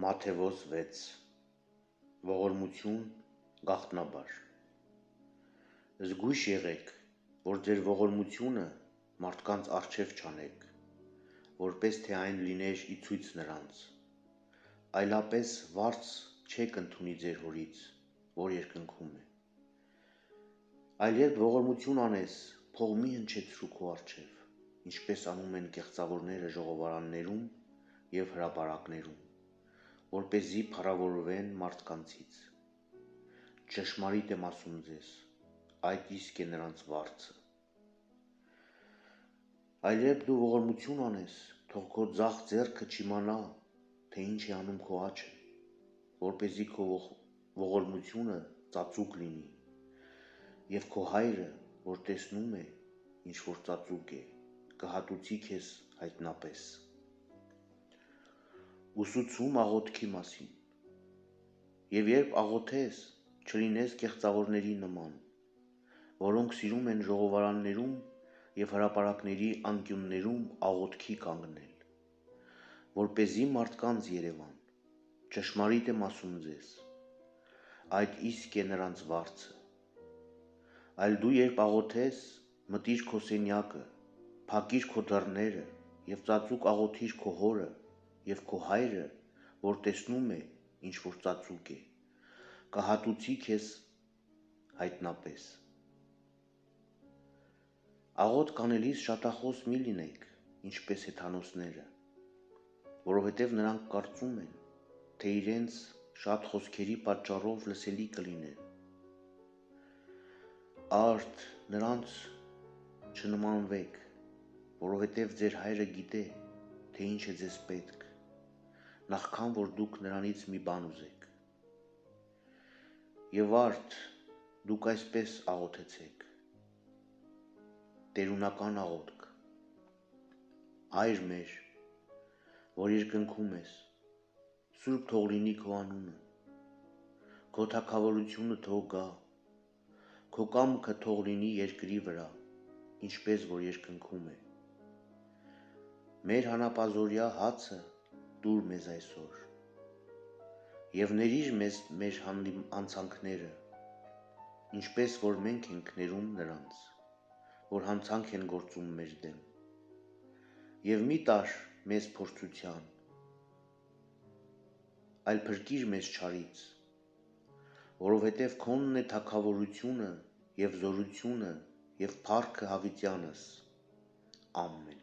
Մատթեոս 6 Ողորմություն գաղտնաբար Զգույշ եղեք, որ ձեր ողորմությունը մարդկանց առջև չանեք, որպես թե այն լիներ ի ցույց նրանց, այլապես վարձ չեք ընդունի ձեր հորից, որ երկնքում է, այլ երբ ողորմություն անես, փող մի հնչեցրու քո առջև, ինչպես անում են կեղծավորները ժողովարաններում և հրապարակներում, որպեսզի փառավորվեն մարդկանցից, ճշմարիտ եմ ասում ձեզ, այդ իսկ է նրանց վարձը, այլ երբ դու ողորմություն անես, թող քո ձախ ձեռքը չիմանա, թե ինչ է անում քո աջը, որպեսզի քո ողորմությունը ծածուկ լինի, և քո հայրը, որ տեսնում է, ինչ որ ծածուկ է, կհատուցի քեզ հայտնապես։ Ուսուցում աղոթքի մասին Եվ երբ աղոթես, չլինես կեղծավորների նման, որոնք սիրում են ժողովարաններում և հրապարակների անկյուններում աղոթքի կանգնել, որպեսզի մարդկանց երևան, ճշմարիտ եմ ասում ձեզ, այդ իսկ է նրանց վարձը, այլ դու երբ աղոթես, մտիր քո սենյակը, փակիր քո դռները և ծածուկ աղոթիր քո հորը և քո հայրը, որ տեսնում է, ինչ որ ծածուկ է, կհատուցի քեզ հայտնապես։ Աղոթք անելիս շատախոս մի լինեք, ինչպես հեթանոսները, որովհետև նրանք կարծում են, թե իրենց շատ խոսքերի պատճառով լսելի կլինեն։ Արդ նրանց չնմանվեք, որովհետև ձեր հայրը գիտե, թե ինչ է ձեզ պետք, նախքան որ դուք նրանից մի բան ուզեք։ Եվ արդ դուք այսպես աղոթեցեք. տերունական աղոթք. Հայր մեր, որ երկնքում ես, սուրբ թող լինի քո անունը, քո թագավորությունը թող գա, քո կամքը թող լինի երկրի վրա, ինչպես որ երկնքում է։ Մեր հանապազօրյա հացը տուր մեզ այսօր, և ներիր մեզ մեր հանցանքները, ինչպես որ մենք ենք ներում նրանց, որ հանցանք են գործում մեր դեմ, և մի տար մեզ փորձության, այլ փրկիր մեզ չարից, որովհետև քոնն է թագավորությունը և զորությունը և փառքը հավիտյանս, ամեն։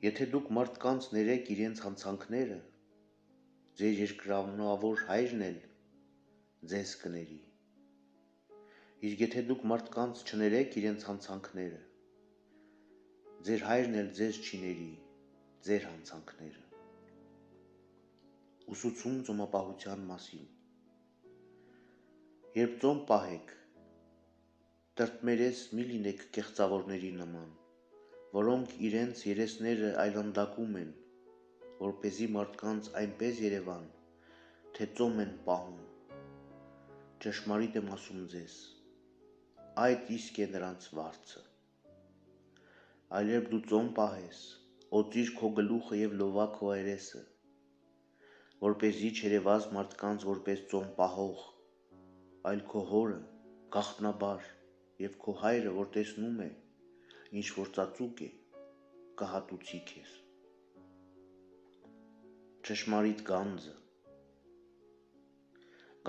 Եթե դուք մարդկանց ներեք իրենց հանցանքները, ձեր երկրավոր հայրն էլ ձեզ կների, իսկ եթե դուք մարդկանց չներեք իրենց հանցանքները, ձեր հայրն էլ ձեզ չի ների ձեր հանցանքները։ Ուսուցում ծոմապահության մասին Երբ ծոմ պահեք, տրտմերես մի լինեք կեղծավորների նման, որոնք իրենց երեսները այլանդակում են, որպեսզի մարդկանց այնպես երևան, թե ծոմ են պահում։ Ճշմարիտ եմ ասում ձեզ, այդ իսկ է նրանց վարձը։ Այլ երբ դու ծոմ պահես, օծիր քո գլուխը և լովա քո երեսը, որպեսզի չերևաս մարդկանց որպես ծոմ պահող, այլ քո հորը գաղտնաբար և քո հայրը, որ տեսնում է, ինչ որ ծածուկ է, կհատուցի քեզ։ Ճշմարիտ գանձը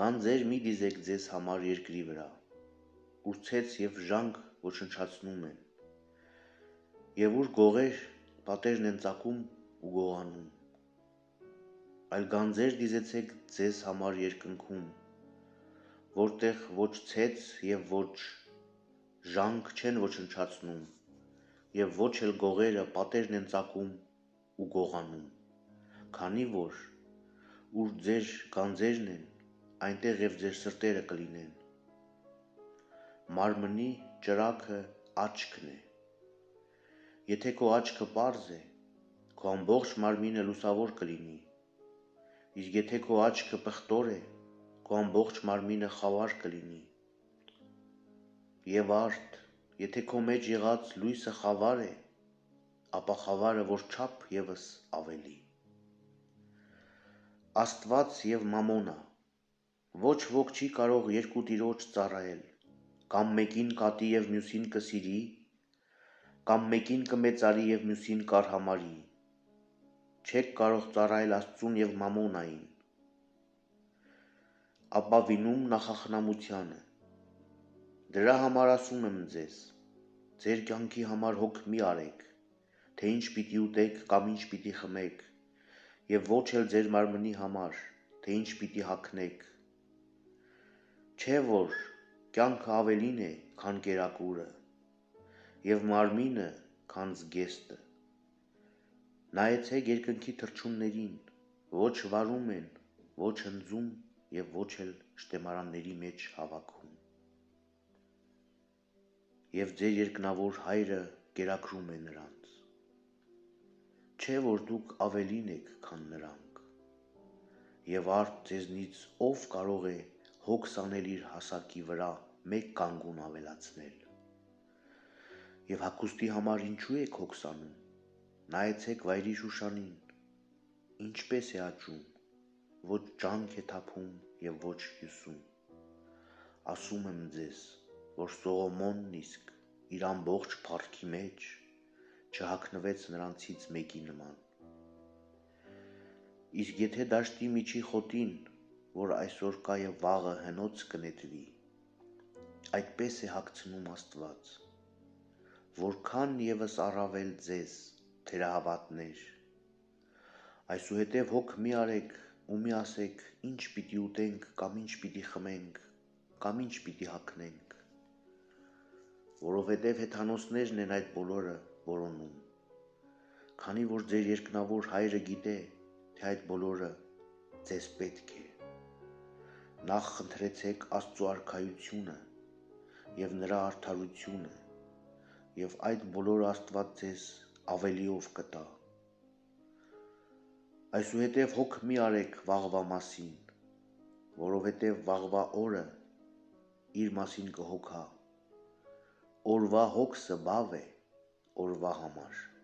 Գանձեր մի դիզեք ձեզ համար երկրի վրա, ուր ցեց և ժանգ ոչնչացնում են, և ուր գողեր պատերն են ծակում ու գողանում, այլ գանձեր դիզեցեք ձեզ համար երկնքում, որտեղ ոչ ցեց և ոչ ժանգ չեն ոչնչացնում, և ոչ էլ գողերը պատերն են ծակում ու գողանում, քանի որ ուր ձեր գանձերն են, այնտեղ և ձեր սրտերը կլինեն։ Մարմնի ճրագը աչքն է։ Եթե քո աչքը պարզ է, քո ամբողջ մարմինը լուսավոր կլինի, իսկ եթե քո աչքը պղտոր է, քո ամբողջ մարմինը խավար կլինի։ Եվ արդ, եթե քո մեջ եղած լույսը խավար է, ապա խավարը որչափ ևս ավելի։ Աստված և մամոնա, ոչ ոք չի կարող երկու տիրոջ ծառայել, կամ մեկին կատի և մյուսին կսիրի, կամ մեկին կմեծարի և մյուսին կարհամարի, չեք կարող ծառայել Աստծուն և մամոնային, ապավինում նախախնամությանը, դրա համար ասում եմ ձեզ, ձեր կյանքի համար հոգ մի արեք, թե ինչ պիտի ուտեք կամ ինչ պիտի խմեք, և ոչ էլ ձեր մարմնի համար, թե ինչ պիտի հագնեք, չէ որ կյանքը ավելին է, քան կերակուրը, և մարմինը, քան զգեստը, նայեցեք երկնքի թռչուններին, ոչ վարում են, ոչ հնձում և ոչ էլ շտեմարանների մեջ հավաքում, և ձեր երկնավոր Հայրը կերակրում է նրանց, չէ որ դուք ավելին եք, քան նրանք, և արդ ձեզնից ով կարող է հոգս անել իր հասակի վրա մեկ կանգուն ավելացնել, և հագուստի համար ինչու եք հոգս անում, նայեցեք վայրի Շուշանին, ինչպես է աճում, ոչ ջանք է թափում և ոչ հյուսում, ասում եմ ձեզ, որ Սողոմոնն իսկ իր ամբողջ փառքի մեջ չհագնվեց նրանցից մեկի նման, իսկ եթե դաշտի միջի խոտին, որ այսօր կա և վաղը հնոց կնետվի, այդպես է հագցնում Աստված, որքան ևս առավել ձեզ, թերահավատներ, այսուհետև հոգ մի արեք ու մի ասեք ինչ պիտի ուտենք կամ ինչ պիտի խմենք կամ ինչ պիտի հագնենք, որովհետև հեթանոսներն են այդ բոլորը որոնում, քանի որ ձեր երկնավոր Հայրը գիտե, թե այդ բոլորը ձեզ պետք է, նախ խնդրեցեք Աստծու արքայությունը և նրա արդարությունը, և այդ բոլորը Աստված ձեզ ավելիով կտա, այսուհետև հոգ մի արեք վաղվա մասին, որովհետև վաղվա օրը իր մասին կհոգա, օրվա հոգսը բավ է օրվա համար։